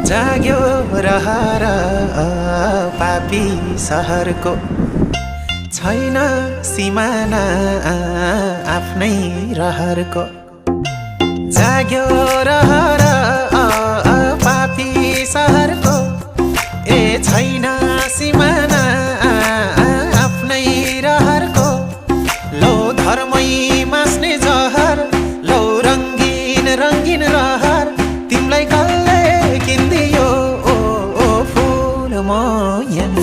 जाग्यो रहर पापी सहरको छैन सिमाना आफ्नै रहरको जाग्यो रहर पापी सहरको ए छैन सिमाना आफ्नै रहरको लौ धर्मै मास्ने जहर लौ रङ्गीन रङ्गीन रहर तिमलाई कसले किन्दियो ओ फुल मोयन